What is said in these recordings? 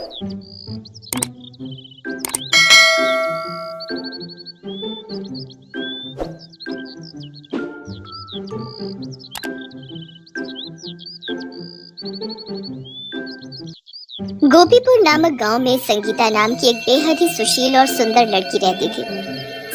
गोपीपुर नामक गांव में संगीता नाम की एक बेहद ही सुशील और सुंदर लड़की रहती थी।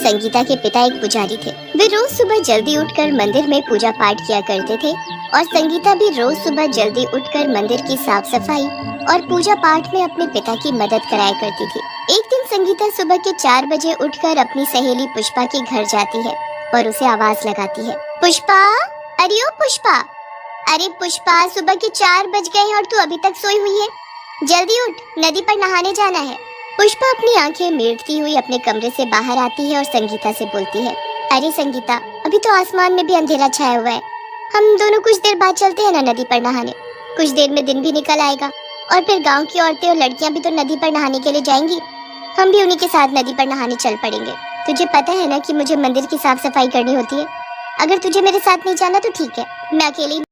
संगीता के पिता एक पुजारी थे। वे रोज सुबह जल्दी उठकर मंदिर में पूजा पाठ किया करते थे और संगीता भी रोज सुबह जल्दी उठकर मंदिर की साफ सफाई और पूजा पाठ में अपने पिता की मदद कराया करती थी। एक दिन संगीता सुबह के 4 बजे उठकर अपनी सहेली पुष्पा के घर जाती है और उसे आवाज लगाती है, पुष्पा, अरे ओ पुष्पा, अरे पुष्पा, सुबह के 4 बज गए हैं और तू अभी तक सोई हुई है। जल्दी उठ, नदी पर नहाने जाना है। पुष्पा अपनी आंखें मीटती हुई अपने कमरे से बाहर आती है और संगीता से बोलती है, अरे संगीता, अभी तो आसमान में भी अंधेरा छाया हुआ है। हम दोनों कुछ देर बाद चलते हैं ना नदी पर नहाने। कुछ देर में दिन भी निकल आएगा और फिर गांव की औरतें और लड़कियां भी तो नदी पर नहाने के लिए जाएंगी। हम भी उन्हीं के साथ नदी पर नहाने चल पड़ेंगे। तुझे पता है ना कि मुझे मंदिर की साफ सफाई करनी होती है। अगर तुझे मेरे साथ नहीं जाना तो ठीक है, मैं अकेली।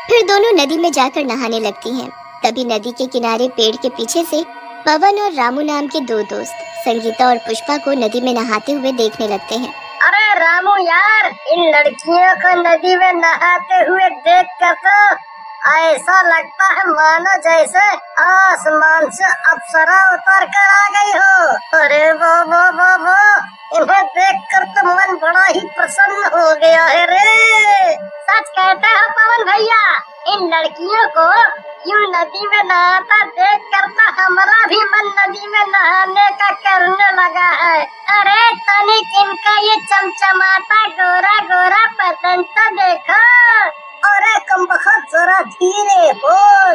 फिर दोनों नदी में जाकर नहाने लगती हैं। तभी नदी के किनारे पेड़ के पीछे से पवन और रामू नाम के 2 दोस्त संगीता और पुष्पा को नदी में नहाते हुए देखने लगते हैं। अरे रामू यार, इन लड़कियों को नदी में नहाते हुए देखकर तो ऐसा लगता है मानो जैसे आसमान से अप्सरा उतर कर आ गई हो। अरे वो इन्हें देखकर तो मन बड़ा ही प्रसन्न हो गया है रे। सच कहते हो पवन भैया, इन लड़कियों को यूं नदी में नहाता देख कर तो हमारा भी मन नदी में नहाने का करने लगा है। अरे तनिक इनका ये चमचमाता गोरा गोरा बदन तो देखो। अरे कमबख्त, जरा धीरे बोल,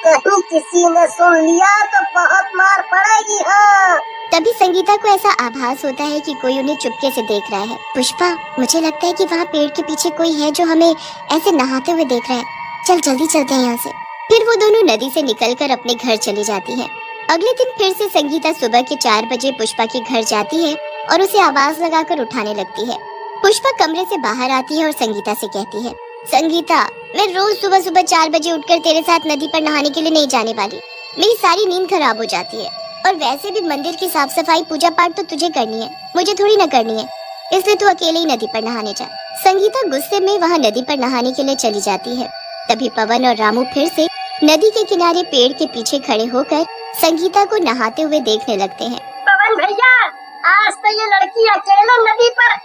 कहीं किसी ने सुन लिया तो बहुत मार पड़ेगी। हाँ। तभी संगीता को ऐसा आभास होता है कि कोई उन्हें चुपके से देख रहा है। पुष्पा, मुझे लगता है कि वहाँ पेड़ के पीछे कोई है जो हमें ऐसे नहाते हुए देख रहा है। चल जल्दी चलते हैं यहाँ से। फिर वो दोनों नदी से निकलकर अपने घर चली जाती हैं। अगले दिन फिर से संगीता सुबह के 4 बजे पुष्पा के घर जाती है और उसे आवाज लगाकर उठाने लगती है। पुष्पा कमरे से बाहर आती है और संगीता से कहती है, संगीता, मैं रोज सुबह सुबह 4 बजे उठकर तेरे साथ नदी पर नहाने के लिए नहीं जाने वाली। मेरी सारी नींद खराब हो जाती है और वैसे भी मंदिर की साफ सफाई पूजा पाठ तो तुझे करनी है, मुझे थोड़ी ना करनी है, इसलिए तू अकेले ही नदी पर नहाने जा। संगीता गुस्से में वहाँ नदी पर नहाने के लिए चली जाती है। तभी पवन और रामू फिर से नदी के किनारे पेड़ के पीछे खड़े होकर संगीता को नहाते हुए देखने लगते हैं। पवन भैया, आज तो ये लड़की अकेले नदी पर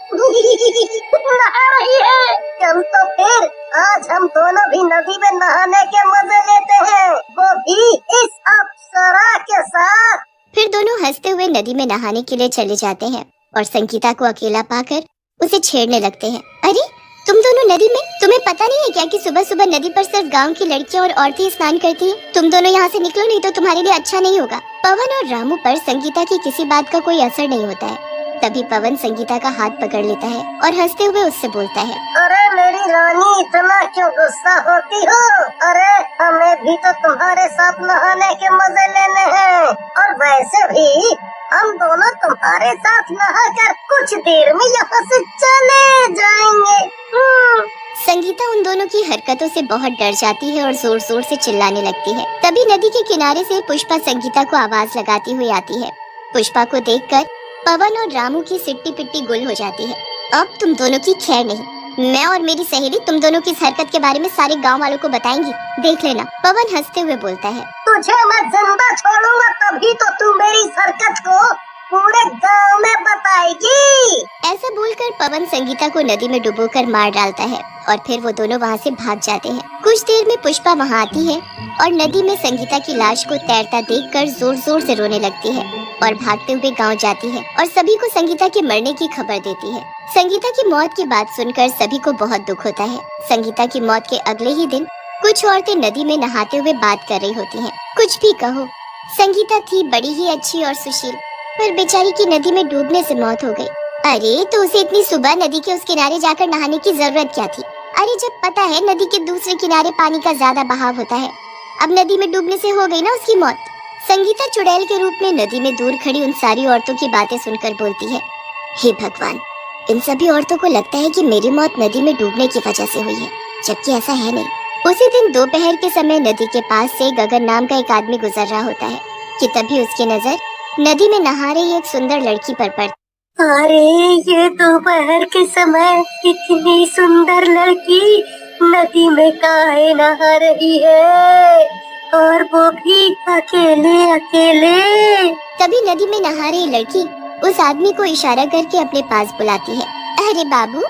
नहा रही है। चल तो फिर आज हम दोनों भी नदी में नहाने के मजे लेते हैं, वो भी इस अप्सरा के साथ। फिर दोनों हंसते हुए नदी में नहाने के लिए चले जाते हैं और संगीता को अकेला पाकर उसे छेड़ने लगते हैं। अरे तुम दोनों नदी में, तुम्हें पता नहीं है क्या कि सुबह सुबह नदी पर सिर्फ गांव की लड़कियां और औरतें स्नान करती हैं? तुम दोनों यहाँ से निकलो, नहीं तो तुम्हारे लिए अच्छा नहीं होगा। पवन और रामू पर संगीता की किसी बात का कोई असर नहीं होता है। तभी पवन संगीता का हाथ पकड़ लेता है और हंसते हुए उससे बोलता है, अरे मेरी रानी, इतना क्यों गुस्सा होती हो? अरे हमें भी तो तुम्हारे साथ नहाने के मजे लेने हैं और वैसे भी हम दोनों तुम्हारे साथ नहाकर कुछ देर में यहाँ से चले जाएंगे। संगीता उन दोनों की हरकतों से बहुत डर जाती है और जोर जोर से चिल्लाने लगती है। तभी नदी के किनारे से पुष्पा संगीता को आवाज लगाती हुई आती है। पुष्पा को देखकर पवन और रामू की सिट्टी पिट्टी गुल हो जाती है। अब तुम दोनों की खैर नहीं। मैं और मेरी सहेली तुम दोनों की इस हरकत के बारे में सारे गांव वालों को बताएंगी, देख लेना। पवन हंसते हुए बोलता है, तुझे मैं जिंदा छोड़ूंगा तभी तो तू मेरी इस हरकत को पूरे गांव में बताएगी। ऐसा बोलकर पवन संगीता को नदी में डुबोकर मार डालता है और फिर वो दोनों वहाँ से भाग जाते हैं। कुछ देर में पुष्पा वहाँ आती है और नदी में संगीता की लाश को तैरता देखकर जोर जोर से रोने लगती है और भागते हुए गांव जाती है और सभी को संगीता के मरने की खबर देती है। संगीता की मौत की बात सुनकर सभी को बहुत दुख होता है। संगीता की मौत के अगले ही दिन कुछ औरतें नदी में नहाते हुए बात कर रही होती हैं। कुछ भी कहो, संगीता थी बड़ी ही अच्छी और सुशील, पर बेचारी की नदी में डूबने से मौत हो गई। अरे तो उसे इतनी सुबह नदी के उस किनारे जाकर नहाने की जरूरत क्या थी? अरे जब पता है नदी के दूसरे किनारे पानी का ज्यादा बहाव होता है। अब नदी में डूबने से हो गई ना उसकी मौत। संगीता चुड़ैल के रूप में नदी में दूर खड़ी उन सारी औरतों की बातें सुनकर बोलती है, हे भगवान, इन सभी औरतों को लगता है कि मेरी मौत नदी में डूबने की वजह से हुई है, जबकि ऐसा है नहीं। उसी दिन दोपहर के समय नदी के पास से गगन नाम का एक आदमी गुजर रहा होता है कि तभी उसकी नजर नदी में नहा रही एक सुंदर लड़की पर पड़ती। अरे ये दोपहर के समय इतनी सुंदर लड़की नदी में काहे नहा रही है, और वो भी अकेले अकेले। तभी नदी में नहा रही लड़की उस आदमी को इशारा करके अपने पास बुलाती है। अरे बाबू,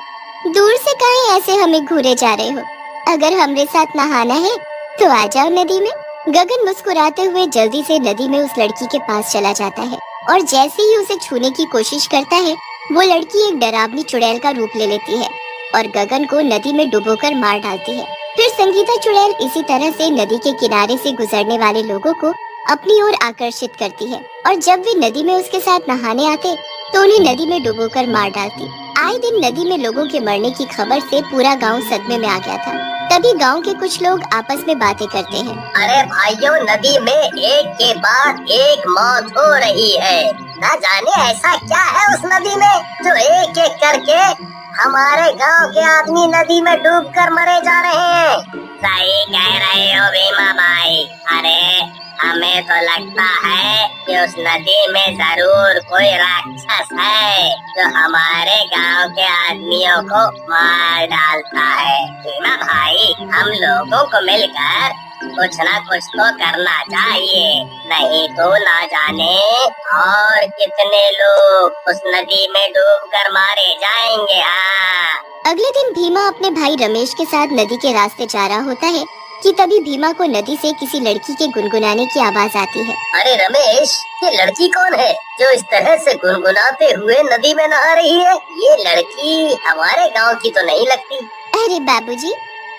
दूर से काहे ऐसे हमें घूरे जा रहे हो? अगर हमरे साथ नहाना है तो आ जाओ नदी में। गगन मुस्कुराते हुए जल्दी से नदी में उस लड़की के पास चला जाता है और जैसे ही उसे छूने की कोशिश करता है वो लड़की एक डरावनी चुड़ैल का रूप ले लेती है और गगन को नदी में डुबोकर मार डालती है। फिर संगीता चुड़ैल इसी तरह से नदी के किनारे से गुजरने वाले लोगों को अपनी ओर आकर्षित करती है और जब वे नदी में उसके साथ नहाने आते तो उन्हें नदी में डुबोकर मार डालती। आए दिन नदी में लोगों के मरने की खबर से पूरा गांव सदमे में आ गया था। तभी गांव के कुछ लोग आपस में बातें करते हैं। अरे भाइयों, नदी में एक के बाद एक मौत हो रही है। न जाने ऐसा क्या है उस नदी में जो एक एक करके हमारे गांव के आदमी नदी में डूबकर मरे जा रहे हैं। सही कह रहे हो भीमा भाई। अरे हमें तो लगता है कि उस नदी में जरूर कोई राक्षस है जो हमारे गांव के आदमियों को मार डालता है। भीमा भाई, हम लोगों को मिलकर कुछ ना कुछ तो करना चाहिए, नहीं तो ना जाने और कितने लोग उस नदी में डूबकर मारे जाएंगे। अगले दिन भीमा अपने भाई रमेश के साथ नदी के रास्ते जा रहा होता है कि तभी भीमा को नदी से किसी लड़की के गुनगुनाने की आवाज आती है। अरे रमेश, ये लड़की कौन है जो इस तरह से गुनगुनाते हुए नदी में नहा रही है? ये लड़की हमारे गांव की तो नहीं लगती। अरे बाबूजी,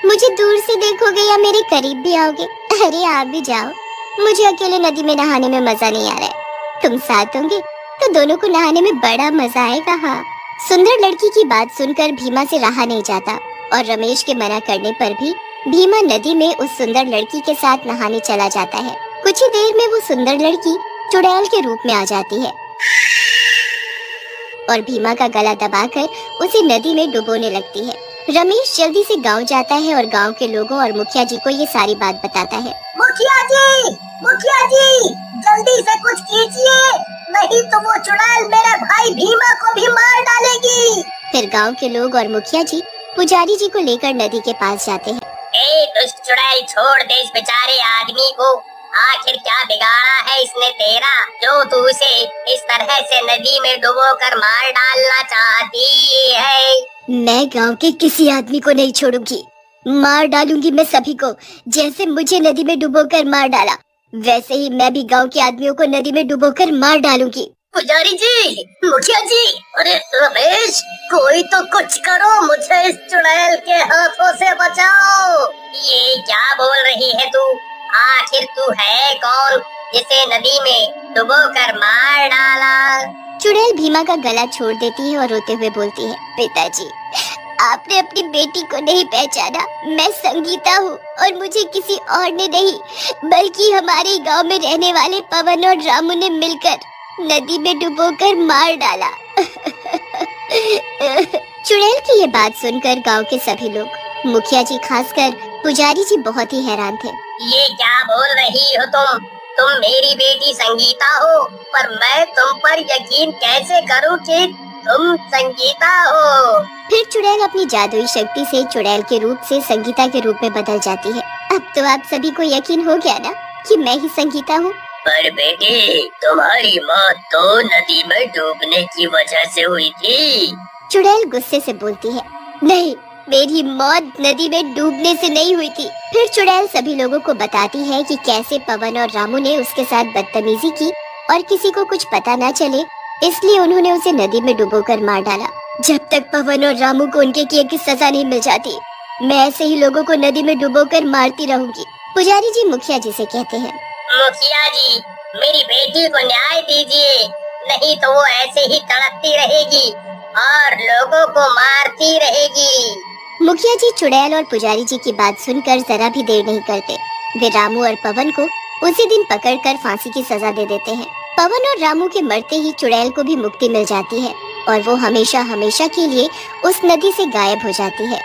मुझे दूर से देखोगे या मेरे करीब भी आओगे? अरे आप भी जाओ, मुझे अकेले नदी में नहाने में मजा नहीं आ रहा है। तुम साथ होंगे तो दोनों को नहाने में बड़ा मजा आएगा। हाँ। सुंदर लड़की की बात सुनकर भीमा से रहा नहीं जाता और रमेश के मना करने पर भी भीमा नदी में उस सुंदर लड़की के साथ नहाने चला जाता है। कुछ ही देर में वो सुंदर लड़की चुड़ैल के रूप में आ जाती है और भीमा का गला दबाकर उसे नदी में डुबोने लगती है। रमेश जल्दी से गांव जाता है और गांव के लोगों और मुखिया जी को ये सारी बात बताता है। मुखिया जी, जल्दी से कुछ कीजिए, नहीं तो वो चुड़ैल मेरे भाई भीमा को भी मार डालेगी। फिर गांव के लोग और मुखिया जी पुजारी जी को लेकर नदी के पास जाते हैं। ए दुष्ट चुड़ैल, छोड़ दे इस बेचारे आदमी को। आखिर क्या बिगाड़ा है इसने तेरा जो तू उसे इस तरह से नदी में डुबोकर मार डालना चाहती है? मैं गांव के किसी आदमी को नहीं छोड़ूंगी, मार डालूंगी मैं सभी को। जैसे मुझे नदी में डुबोकर मार डाला वैसे ही मैं भी गांव के आदमियों को नदी में डुबोकर मार डालूंगी। पुजारी जी, मुखिया जी, अरे रमेश, कोई तो कुछ करो, मुझे इस चुड़ैल के हाथों से बचाओ। ये क्या बोल रही है तू? आखिर तू है कौन जिसे नदी में डुबोकर मार डाला? चुड़ैल भीमा का गला छोड़ देती है और रोते हुए बोलती है, पिताजी, आपने अपनी बेटी को नहीं पहचाना। मैं संगीता हूँ और मुझे किसी और ने नहीं बल्कि हमारे गांव में रहने वाले पवन और रामू ने मिलकर नदी में डुबोकर मार डाला। चुड़ैल की ये बात सुनकर गांव के सभी लोग, मुखिया जी खासकर पुजारी जी, बहुत ही हैरान थे। ये क्या बोल रही हो तुम? तुम मेरी बेटी संगीता हो, पर मैं तुम पर यकीन कैसे करूं कि तुम संगीता हो? फिर चुड़ैल अपनी जादुई शक्ति से चुड़ैल के रूप से संगीता के रूप में बदल जाती है। अब तो आप सभी को यकीन हो गया ना कि मैं ही संगीता हूँ। पर बेटी, तुम्हारी मौत तो नदी में डूबने की वजह से हुई थी। चुड़ैल गुस्से से बोलती है, नहीं, मेरी मौत नदी में डूबने से नहीं हुई थी। फिर चुड़ैल सभी लोगों को बताती है कि कैसे पवन और रामू ने उसके साथ बदतमीजी की और किसी को कुछ पता न चले इसलिए उन्होंने उसे नदी में डुबोकर मार डाला। जब तक पवन और रामू को उनके किए की सजा नहीं मिल जाती, मैं ऐसे ही लोगों को नदी में डुबोकर मारती रहूंगी। पुजारी जी मुखिया जी से कहते हैं, मुखिया जी, मेरी बेटी को न्याय दीजिए, नहीं तो वो ऐसे ही तड़पती रहेगी और लोगों को मारती रहेगी। मुखिया जी चुड़ैल और पुजारी जी की बात सुनकर जरा भी देर नहीं करते। वे रामू और पवन को उसी दिन पकड़कर फांसी की सजा दे देते हैं। पवन और रामू के मरते ही चुड़ैल को भी मुक्ति मिल जाती है और वो हमेशा हमेशा के लिए उस नदी से गायब हो जाती है।